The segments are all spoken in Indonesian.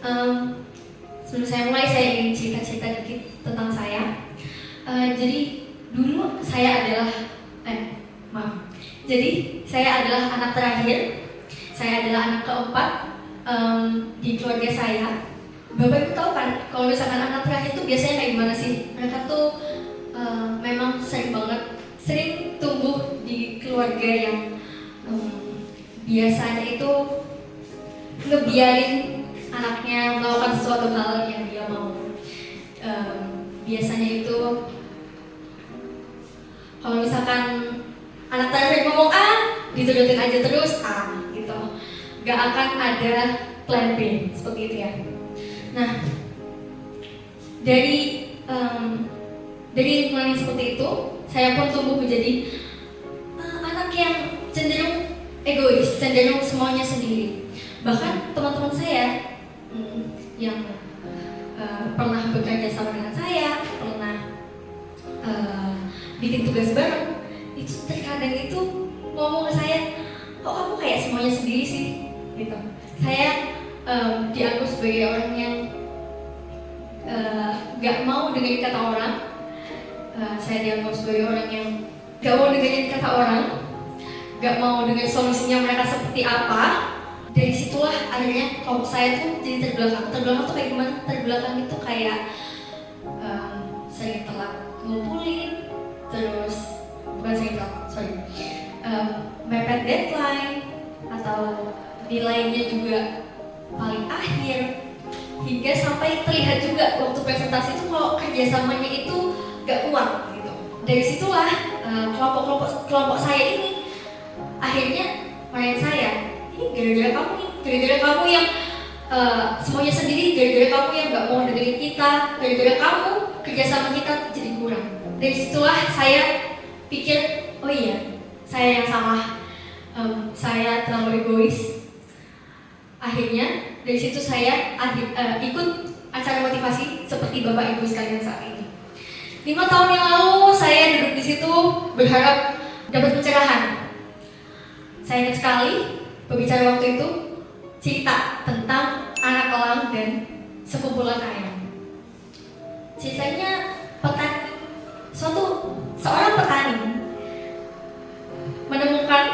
Em, Sebelum saya mulai, saya ingin cerita-cerita dikit tentang saya. Jadi dulu saya adalah, maaf. Jadi saya adalah anak terakhir. Saya adalah anak keempat di keluarga saya. Bapak Ibu tahu kan, kalau misalkan anak terakhir itu biasanya kayak gimana sih? Mereka tuh memang sering tumbuh di keluarga yang biasanya itu ngebiarin anaknya melakukan sesuatu hal yang dia mau. Biasanya itu kalau misalkan anak terakhir ngomong A, diturutin aja terus A gitu. Gak akan ada plan B seperti itu ya. Nah, dari lingkungan yang seperti itu, saya pun tumbuh menjadi anak yang cenderung egois, cenderung semuanya sendiri. Bahkan teman-teman saya yang pernah bekerja sama dengan saya, pernah bikin tugas bareng, itu terkadang itu ngomong ke saya, kok kamu kayak semuanya sendiri sih, gitu. Saya dianggap sebagai orang yang gak mau dengerin kata orang. Saya dianggap sebagai orang yang gak mau dengerin kata orang, gak mau dengerin solusinya mereka seperti apa. Dari situlah akhirnya kelompok saya tuh jadi terbelakang. Terbelakang tuh kayak gimana? Terbelakang itu kayak sering telat ngumpulin, terus bukan sering telat, mepet deadline, atau nilainya juga paling akhir, hingga sampai terlihat juga waktu presentasi itu kalau kerjasamanya itu gak kuat gitu. Dari situlah kelompok saya ini akhirnya marahin saya. Gara-gara kamu yang semuanya sendiri, gara-gara kamu yang gak mau dengerin kita, gara-gara kamu kerjasama kita jadi kurang. Dari situlah saya pikir, oh iya, saya yang salah, saya terlalu egois. Akhirnya dari situ saya ikut acara motivasi seperti Bapak Ibu sekalian saat ini. 5 tahun yang lalu saya duduk di situ berharap dapat pencerahan. Saya ingat sekali pembicara waktu itu cerita tentang anak elang dan sekumpulan ayam. Ceritanya seorang petani menemukan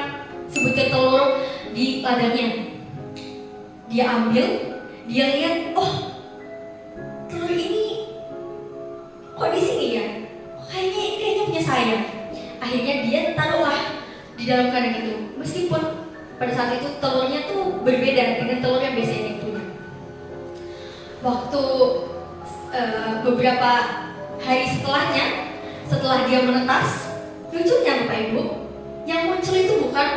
sebutir telur di ladangnya. Dia ambil, dia lihat, oh telur ini kok di sini ya? Kayaknya punya saya. Akhirnya dia taruhlah di dalam kandang itu, meskipun pada saat itu telurnya tuh berbeda dengan telur yang biasanya dia punya. Waktu beberapa hari setelah dia menetas, lucunya Bapak Ibu, yang muncul itu bukan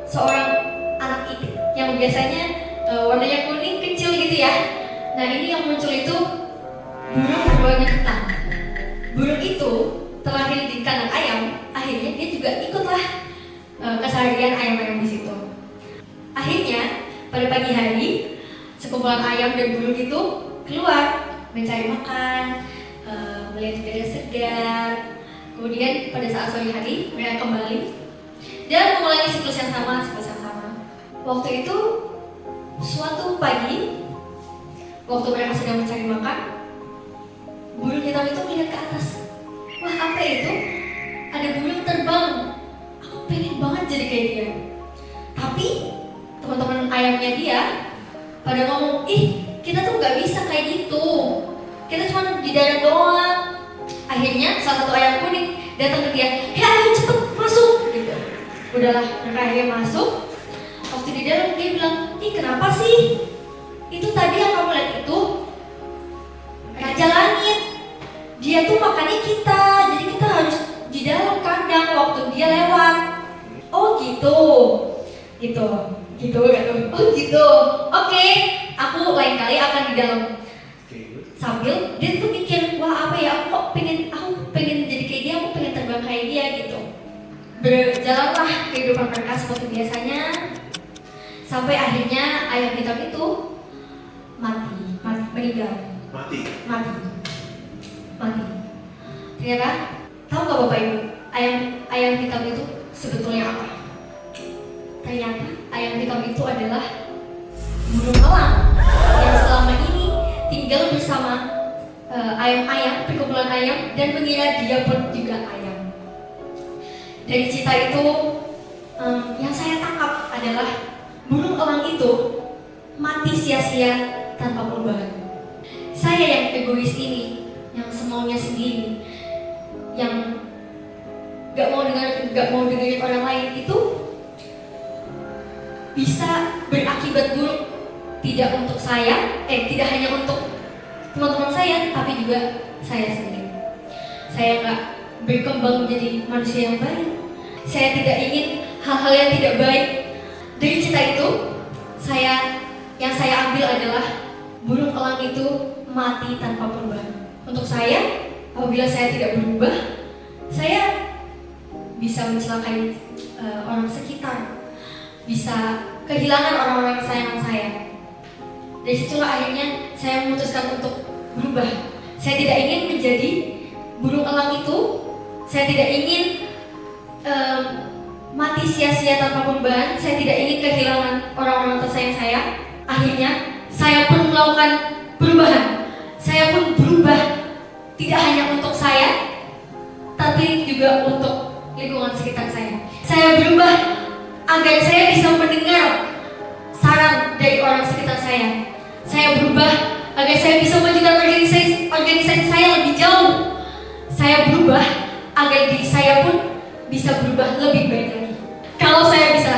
seorang anak itik yang biasanya warnanya kuning kecil gitu ya. Nah, ini yang muncul itu burung berwarna hitam. Burung itu terlahir di kandang ayam, akhirnya dia juga ikutlah keseharian ayam-ayam di situ. Akhirnya pada pagi hari sekumpulan ayam dan burung itu keluar mencari makan, melihat udara segar. Kemudian pada saat sore hari mereka kembali dan mengulangi siklus yang sama. Waktu itu suatu pagi, waktu mereka sedang mencari makan, burung hitam itu melihat ke atas. Wah, apa itu? Ada burung terbang. Aku pengen banget jadi kayak dia. Tapi teman-teman ayamnya dia pada ngomong, kita tuh gak bisa kayak gitu. Kita cuma di darat doang. Akhirnya salah satu ayam kuning datang ke dia, ayo cepet masuk gitu. Udahlah, mereka akhirnya masuk. Waktu di dalam dia bilang, kenapa sih? Itu tadi yang kamu lihat itu Raja Langit. Dia tuh makannya kita, jadi kita harus di dalam kandang waktu dia lewat. Oh gitu. Oh gitu. Oke, aku lain kali akan di dalam. Sambil dia tuh mikir, wah apa ya, aku pengen jadi kayak dia, aku pengen terbang kayak dia gitu. Berjalanlah kehidupan mereka seperti biasanya, sampai akhirnya ayam hitam itu meninggal. Mati. Ternyata, tahu nggak Bapak Ibu, ayam hitam itu sebetulnya apa? Ternyata ayam hitam itu adalah burung elang yang selama ini bersama ayam-ayam, perkumpulan ayam, dan mengira dia pun juga ayam. Dari cerita itu, yang saya tangkap adalah burung elang itu mati sia-sia tanpa perubahan. Saya yang egois ini, yang semaunya sendiri, yang gak mau dengerin orang lain itu bisa berakibat buruk, tidak untuk saya, tidak hanya untuk teman-teman saya, tapi juga saya sendiri. Saya gak berkembang menjadi manusia yang baik. Saya tidak ingin hal-hal yang tidak baik. Dari cerita itu, yang saya ambil adalah burung elang itu mati tanpa perubahan. Untuk saya, apabila saya tidak berubah, saya bisa mencelakai orang sekitar, bisa kehilangan orang-orang kesayangan saya. Dari situlah akhirnya saya memutuskan untuk berubah. Saya tidak ingin menjadi burung elang itu. Saya tidak ingin mati sia-sia tanpa perubahan. Saya tidak ingin kehilangan orang-orang tersayang saya. Akhirnya saya pun melakukan perubahan. Saya pun berubah, tidak hanya untuk saya, tapi juga untuk lingkungan sekitar saya. Saya berubah agar saya bisa mendengar saran dari orang sekitar saya. Saya berubah agar saya bisa memajukan organisasi saya lebih jauh. Saya berubah agar diri saya pun bisa berubah lebih baik lagi. Kalau saya bisa,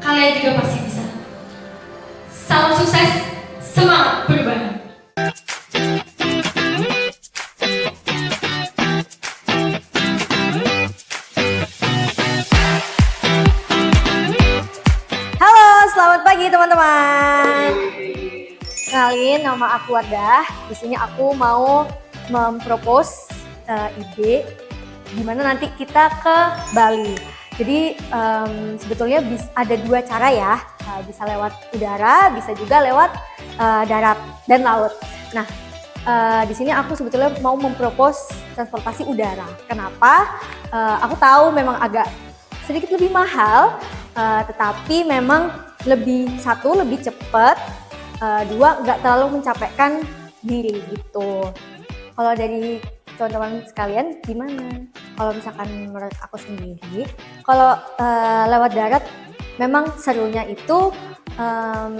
kalian juga pasti bisa. Salam sukses, semangat perubahan. Selamat pagi teman-teman. Kenalin, nama aku Wardah. Di sini aku mau mempropose ide gimana nanti kita ke Bali. Jadi sebetulnya ada dua cara ya, bisa lewat udara, bisa juga lewat darat dan laut. Nah, di sini aku sebetulnya mau mempropose transportasi udara. Kenapa? Aku tahu memang agak sedikit lebih mahal, tetapi memang lebih cepat, dua nggak terlalu mencapekkan diri gitu. Kalau dari teman-teman sekalian gimana? Kalau misalkan menurut aku sendiri, kalau lewat darat memang serunya itu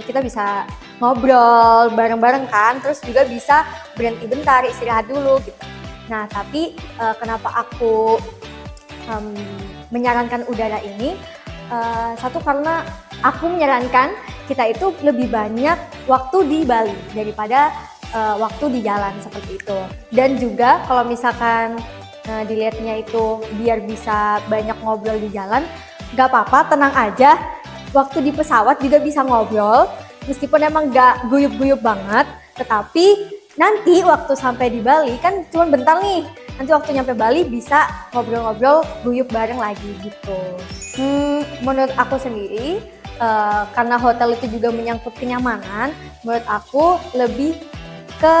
kita bisa ngobrol bareng-bareng kan, terus juga bisa berhenti bentar, istirahat dulu gitu. Nah tapi kenapa aku menyarankan udara ini? Satu, karena aku menyarankan kita itu lebih banyak waktu di Bali daripada waktu di jalan seperti itu. Dan juga kalau misalkan dilihatnya itu biar bisa banyak ngobrol di jalan, gak apa-apa, tenang aja. Waktu di pesawat juga bisa ngobrol, meskipun emang gak guyup-guyup banget, tetapi nanti waktu sampai di Bali kan cuma bentar nih. Nanti waktu nyampe Bali bisa ngobrol-ngobrol, guyup bareng lagi gitu. Menurut aku sendiri, karena hotel itu juga menyangkut kenyamanan, menurut aku lebih ke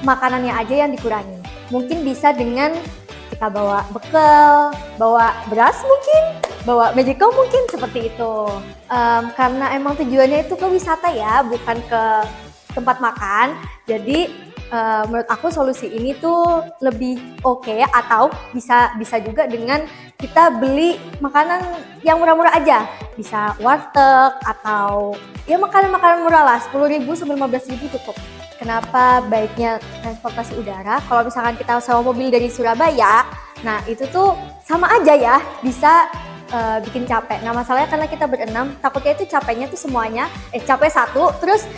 makanannya aja yang dikurangi. Mungkin bisa dengan kita bawa bekal, bawa beras mungkin, bawa magicom mungkin, seperti itu. Karena emang tujuannya itu ke wisata ya, bukan ke tempat makan. Jadi menurut aku solusi ini tuh lebih oke, atau bisa juga dengan kita beli makanan yang murah-murah aja, bisa warteg atau ya makanan-makanan murah lah, 10.000 sampai 15.000 cukup. Kenapa baiknya transportasi udara? Kalau misalkan kita sewa mobil dari Surabaya, nah itu tuh sama aja ya, bisa bikin capek. Nah masalahnya karena kita berenam, takutnya itu capeknya tuh semuanya, capek satu, terus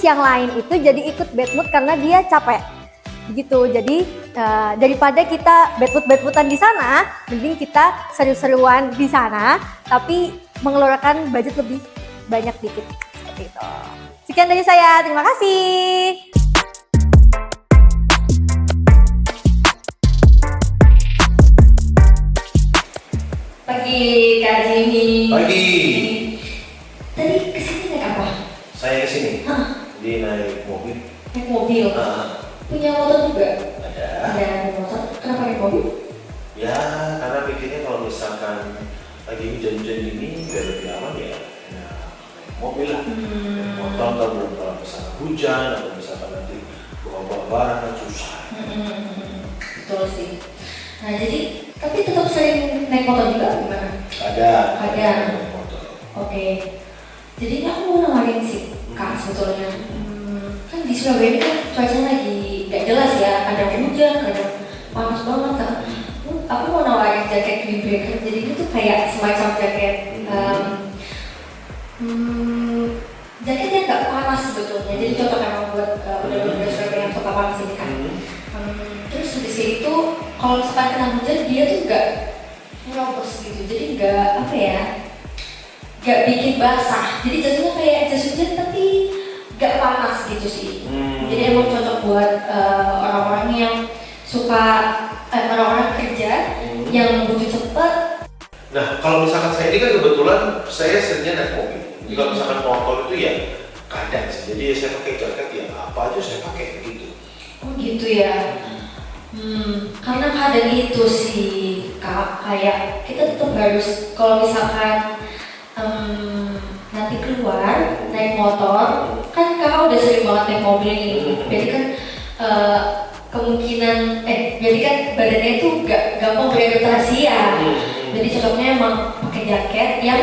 yang lain itu jadi ikut bad mood karena dia capek gitu. Jadi daripada kita bad moodan di sana, mending kita seru-seruan di sana tapi mengeluarkan budget lebih banyak dikit, seperti itu. Sekian dari saya, terima kasih. Pagi Kak Jimmy. Pagi. Tadi kesini naik apa? Saya kesini. Dia naik mobil. Naik mobil. Punya motor juga? Ada. Ada motor. Kenapa naik mobil? Ya, karena pikirnya kalau misalkan lagi hujan-hujan ini biar lebih aman ya, naik mobil lah. Motor kalau belum kalau misalkan hujan atau misalkan nanti barang kan susah. Betul sih. Nah jadi, tapi tetap sering naik motor juga gimana? Ada. Ada. Motor. Oke. Jadi ini aku mau nawarin sih, Kak sebetulnya. Kan di Surabaya ini kan cuacanya lagi gak jelas ya, kadang hujan, kadang panas banget kan. Aku mau nawarin jaket windbreaker, jadi ini tuh kayak semacam jaket jaket yang gak panas sebetulnya, jadi cocok emang buat udah Surabaya yang suka panas ini kan. Terus habis itu kalau misalkan kena hujan dia tuh gak ngerobos gitu, jadi gak apa ya, gak bikin basah, jadi jatuhnya kayak jas hujan tapi gak panas gitu sih. Jadi emang cocok buat orang-orang yang suka orang-orang kerja yang butuh cepet. Nah, kalau misalkan saya ini kan kebetulan saya seringnya naik mobil. Jadi kalau misalkan motor itu ya kadang sih. Jadi saya pakai jaket ya apa aja saya pakai gitu. Oh gitu ya. Karena kadang itu sih Kak, kayak kita tetap harus kalau misalkan nanti keluar naik motor, kan Kakak udah sering banget naik mobil ini. Jadi kan kemungkinan jadi kan badannya itu gak gampang beradaptasi ya. Jadi cocoknya emang pakai jaket yang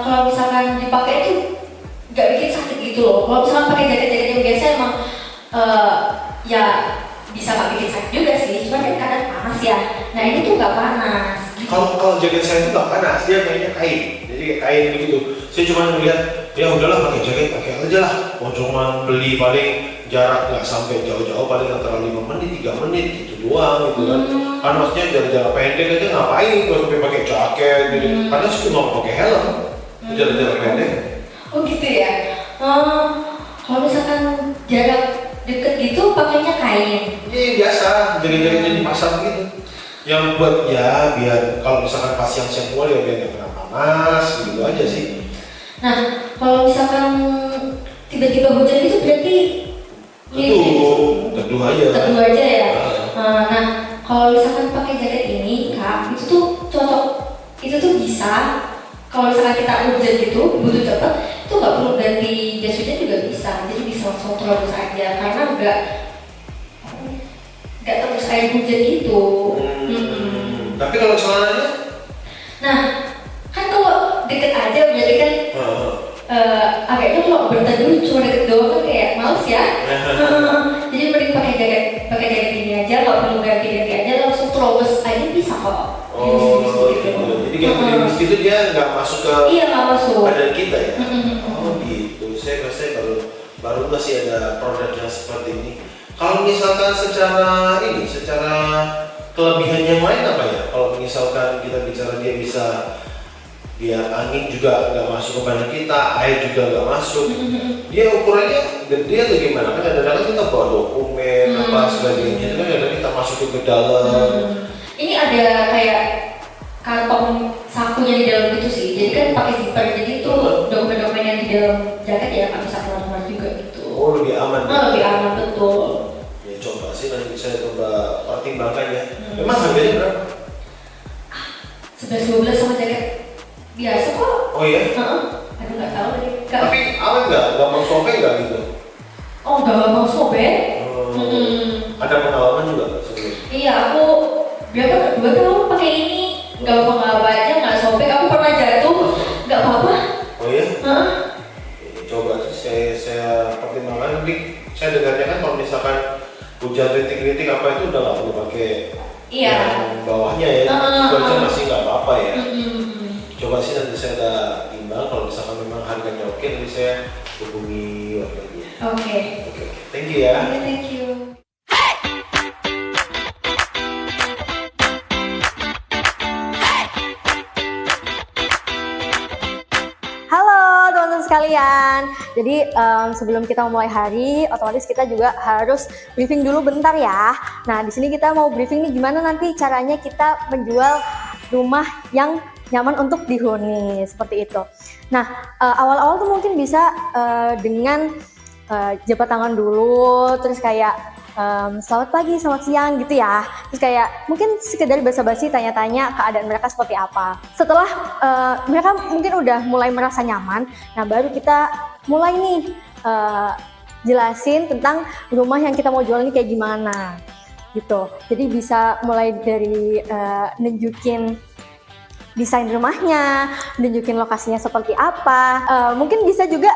kalau misalkan dipakai itu gak bikin sakit gitu loh. Kalau misalkan pakai jaket-jaket yang biasa emang ya bisa gak bikin sakit juga sih, cuma kan kadang panas ya. Nah ini tuh gak panas. Kalau jaket saya itu nggak panas, dia kayaknya kain. Jadi kayak kain begitu. Saya cuma melihat ya udahlah pakai jaket pakai aja lah. Mau cuma beli paling jarak nggak sampai jauh-jauh, paling antara 5 menit 3 menit gitu doang gitu kan. Kan maksudnya jarak-jarak pendek aja ngapain kalau sampai pakai jaket gitu. Kadang sih cuma pakai helm jarak-jarak pendek. Oh gitu ya. Kalau misalkan jarak deket gitu pakainya kain. Ini biasa jaket-jaket yang dipasang gitu. Yang buat ya biar kalau misalkan pas siang-siang keluar ya biar nggak kena panas gitu aja sih. Nah kalau misalkan tiba-tiba hujan itu berarti teduh aja. Teduh aja ya. Nah kalau misalkan pakai jaket ini Kak, itu tuh cocok, itu tuh bisa kalau misalkan kita hujan gitu butuh cepet, itu nggak perlu ganti jas hujan juga bisa, jadi bisa langsung terus aja karena nggak terus air hujan gitu. Tapi kalau celananya? Nah kan kalau deket aja berarti kan agaknya kalau berteduh cuma deket doang kan kayak males ya. Jadi mending pakai jaket ini aja, nggak perlu ganti aja, langsung terobos aja bisa kok. Oh gitu. Jadi kayak gerimis gitu dia nggak masuk ke nggak masuk badan kita ya? Oh gitu. Saya baru masih ada produk yang seperti ini. Kalau misalkan secara kelebihan yang lain apa ya? Kalau misalkan kita bicara dia bisa biar angin juga nggak masuk ke badan kita, air juga nggak masuk. Dia ukurannya gede atau gimana? Kan kadang-kadang kita bawa dokumen apa sebagainya, kan kadang kita masukin ke dalam. Ini ada kayak kantong sakunya di dalam gitu sih. Jadi kan pakai zipper, jadi itu dokumen-dokumen yang di dalam jaket ya nggak bisa keluar juga gitu. Oh lebih aman. Lebih aman betul. Ya coba sih nanti saya coba pertimbangkan ya. Memang harganya berapa? 11-12 sama jaket biasa kok. Oh iya? Aduh nggak tahu lagi. Tapi aman nggak? Gampang sobek nggak gitu? Oh nggak gampang sobek. Ada pengalaman juga nggak sebelum? Iya aku berapa 2 tahun pakai ini nggak apa-apa aja, nggak sobek. Aku pernah jatuh nggak apa-apa. Oh iya? Coba sih saya pertimbangkan. Nanti saya dengarnya kan kalau misalkan hujan rintik-rintik apa itu udah nggak perlu pakai yang bawahnya ya. Itu aja masih nggak apa-apa ya. Coba sih nanti saya ada timbang, kalau misalkan memang harganya oke nanti saya hubungi warga. Oke. Thank you ya. Thank you. Halo teman-teman sekalian. Jadi sebelum kita memulai hari, otomatis kita juga harus briefing dulu bentar ya. Nah di sini kita mau briefing nih gimana nanti caranya kita menjual rumah yang nyaman untuk dihuni seperti itu. Nah awal-awal tuh mungkin bisa dengan jabat tangan dulu, terus kayak selamat pagi, selamat siang gitu ya. Terus kayak mungkin sekedar basa-basi tanya-tanya keadaan mereka seperti apa. Setelah mereka mungkin udah mulai merasa nyaman, nah baru kita mulai nih jelasin tentang rumah yang kita mau jual ini kayak gimana gitu. Jadi bisa mulai dari nunjukin desain rumahnya, nunjukin lokasinya seperti apa. Mungkin bisa juga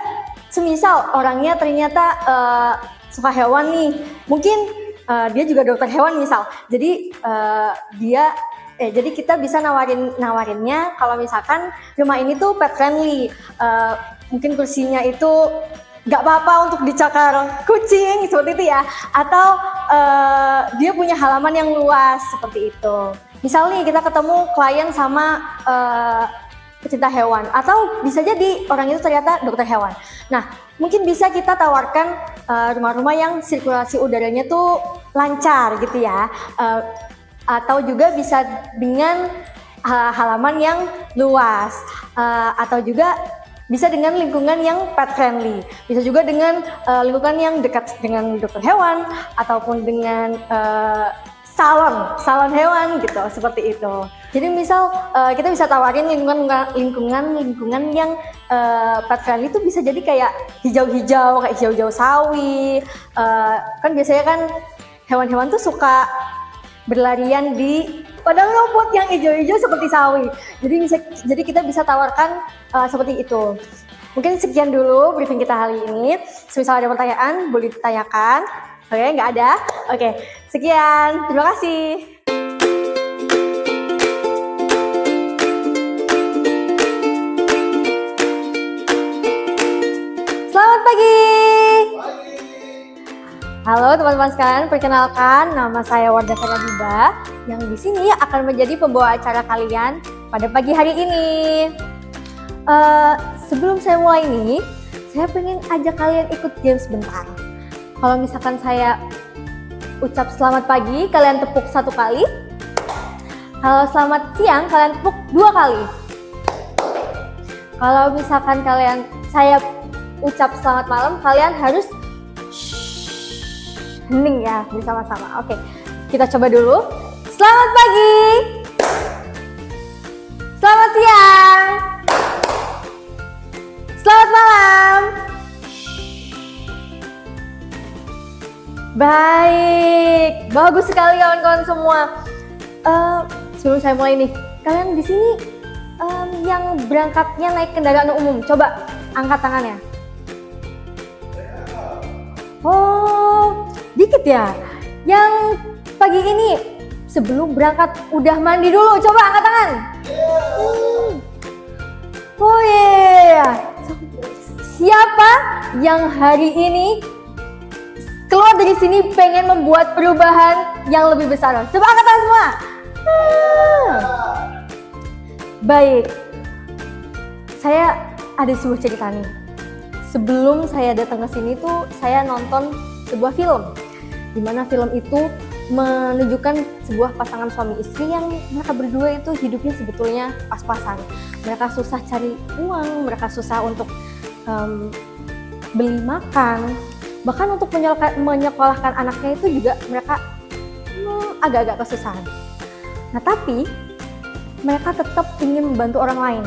semisal orangnya ternyata suka hewan nih, mungkin dia juga dokter hewan misal. Jadi jadi kita bisa nawarinnya kalau misalkan rumah ini tuh pet friendly. Mungkin kursinya itu nggak apa-apa untuk dicakar kucing seperti itu ya, atau dia punya halaman yang luas seperti itu. Misal nih kita ketemu klien sama pecinta hewan, atau bisa jadi orang itu ternyata dokter hewan. Nah, mungkin bisa kita tawarkan rumah-rumah yang sirkulasi udaranya tuh lancar gitu ya, atau juga bisa dengan halaman yang luas, atau juga bisa dengan lingkungan yang pet friendly, bisa juga dengan lingkungan yang dekat dengan dokter hewan ataupun dengan salon hewan gitu, seperti itu. Jadi misal kita bisa tawarin lingkungan yang pet friendly itu bisa jadi kayak hijau-hijau, kayak hijau-hijau sawi. Kan biasanya kan hewan-hewan tuh suka berlarian di padang rumput yang hijau-hijau seperti sawi. Jadi kita bisa tawarkan seperti itu. Mungkin sekian dulu briefing kita hari ini. Semisal ada pertanyaan boleh ditanyakan. Oke, nggak ada? Oke, sekian. Terima kasih. Selamat pagi. Halo teman-teman sekalian, perkenalkan nama saya Wardah Nadiba yang di sini akan menjadi pembawa acara kalian pada pagi hari ini. Sebelum saya mulai ini, saya pengen ajak kalian ikut game sebentar. Kalau misalkan saya ucap selamat pagi, kalian tepuk 1 kali. Kalau selamat siang, kalian tepuk 2 kali. Kalau misalkan saya ucap selamat malam, kalian harus hening ya bersama-sama. Oke, kita coba dulu. Selamat pagi. Selamat siang. Selamat malam. Baik, bagus sekali kawan-kawan semua. Sebelum saya mulai nih, kalian di sini yang berangkatnya naik kendaraan umum, coba angkat tangannya. Oh, dikit ya. Yang pagi ini sebelum berangkat udah mandi dulu, coba angkat tangan. Oh iya. Siapa yang hari ini keluar dari sini pengen membuat perubahan yang lebih besar? Coba angkat tangan semua. Baik. Saya ada sebuah cerita nih. Sebelum saya datang ke sini tuh saya nonton sebuah film, di mana film itu menunjukkan sebuah pasangan suami istri yang mereka berdua itu hidupnya sebetulnya pas-pasan. Mereka susah cari uang, mereka susah untuk beli makan, bahkan untuk menyekolahkan anaknya itu juga mereka agak-agak kesusahan. Nah tapi mereka tetap ingin membantu orang lain,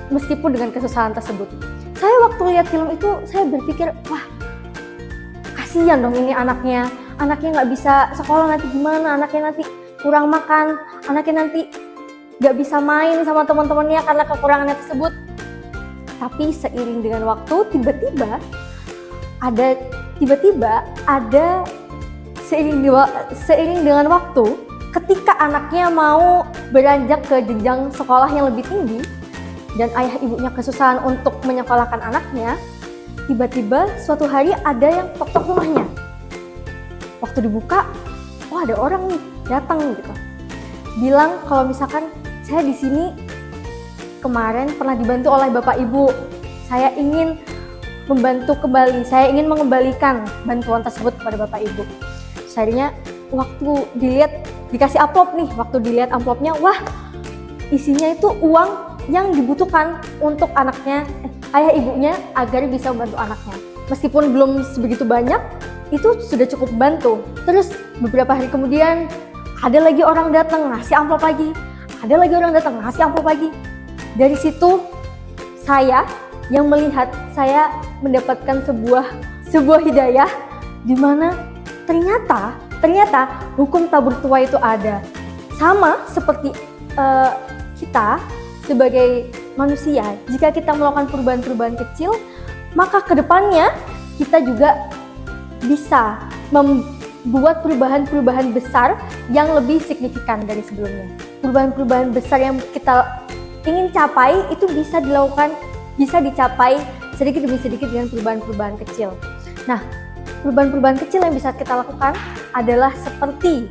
meskipun dengan kesusahan tersebut. Saya waktu lihat film itu, saya berpikir, wah kasihan dong ini anaknya nggak bisa sekolah nanti gimana, anaknya nanti kurang makan, anaknya nanti nggak bisa main sama teman-temannya karena kekurangannya tersebut. Tapi seiring dengan waktu, tiba-tiba ada seiring dengan waktu, ketika anaknya mau beranjak ke jenjang sekolah yang lebih tinggi, dan ayah ibunya kesusahan untuk menyekolahkan anaknya, tiba-tiba suatu hari ada yang tok-tok rumahnya. Waktu dibuka, wah ada orang nih datang gitu, bilang kalau misalkan saya di sini kemarin pernah dibantu oleh bapak ibu, saya ingin membantu kembali, saya ingin mengembalikan bantuan tersebut kepada bapak ibu. Akhirnya waktu dikasih amplop nih, waktu dilihat amplopnya, wah isinya itu uang yang dibutuhkan untuk ayah ibunya agar bisa membantu anaknya. Meskipun belum sebegitu banyak, itu sudah cukup membantu. Terus beberapa hari kemudian ada lagi orang datang ngasih amplop lagi, ada lagi orang datang ngasih amplop lagi. Dari situ saya yang melihat, saya mendapatkan sebuah sebuah hidayah di mana ternyata hukum tabur tuai itu ada. Sama seperti kita sebagai manusia, jika kita melakukan perubahan-perubahan kecil, maka kedepannya kita juga bisa membuat perubahan-perubahan besar yang lebih signifikan dari sebelumnya. Perubahan-perubahan besar yang kita ingin capai itu bisa dicapai sedikit demi sedikit dengan perubahan-perubahan kecil. Nah, perubahan-perubahan kecil yang bisa kita lakukan adalah seperti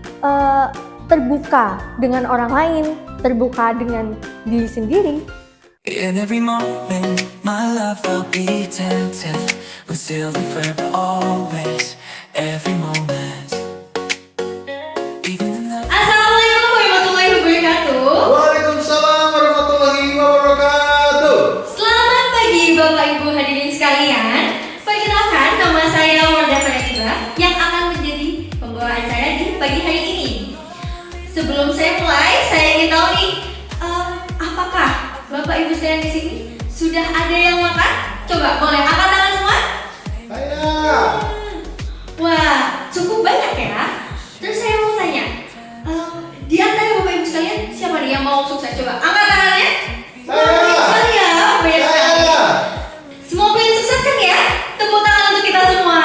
terbuka dengan orang lain, terbuka dengan diri sendiri. In every moment, my love will be tempted, concealed forever, always, every moment. Even in the Assalamualaikum warahmatullahi wabarakatuh. Waalaikumsalam warahmatullahi wabarakatuh. Selamat pagi Bapak Ibu hadirin sekalian. Perkenalkan, nama saya Wardah Faratiba yang akan menjadi pembawa acara di pagi hari ini. Sebelum saya mulai, saya ingin tahu nih, apakah Bapak Ibu sekalian di sini sudah ada yang makan? Coba boleh angkat tangan semua? Saya. Wah, cukup banyak ya. Terus saya mau tanya, di antara Bapak Ibu sekalian siapa nih yang mau sukses? Coba angkat tangannya. Saya. Banyak sekali. Saya. Semua pengen sukses kan ya? Tepuk tangan untuk kita semua.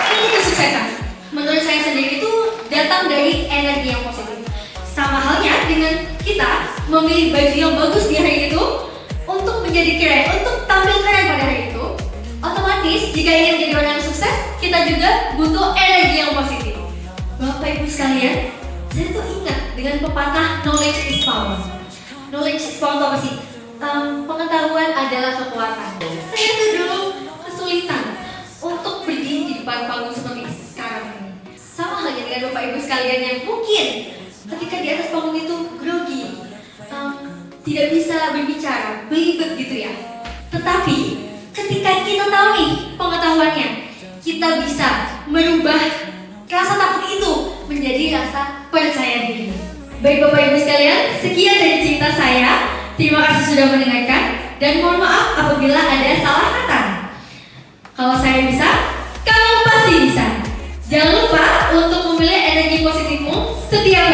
Ini kesuksesan, menurut saya sendiri itu datang dari energi yang positif. Sama halnya dengan kita memilih baju yang bagus di hari itu untuk menjadi keren, untuk tampil keren pada hari itu. Otomatis jika ingin menjadi orang yang sukses, kita juga butuh energi yang positif. Bapak Ibu sekalian, saya tuh ingat dengan pepatah knowledge is power. Knowledge is power itu apa sih? Pengetahuan adalah kekuatan. Saya tuh dulu kesulitan untuk berdiri di depan panggung seperti sekarang ini. Sama halnya dengan Bapak Ibu sekalian yang mungkin ketika di atas panggung itu grogi, tidak bisa berbicara, belibet gitu ya. Tetapi ketika kita tahu nih pengetahuannya, kita bisa merubah rasa takut itu menjadi rasa percaya diri. Baik Bapak Ibu sekalian, sekian dari cerita saya. Terima kasih sudah mendengarkan dan mohon maaf apabila ada salah kata. Kalau saya bisa, kamu pasti bisa. Jangan lupa untuk memilih energi positifmu setiap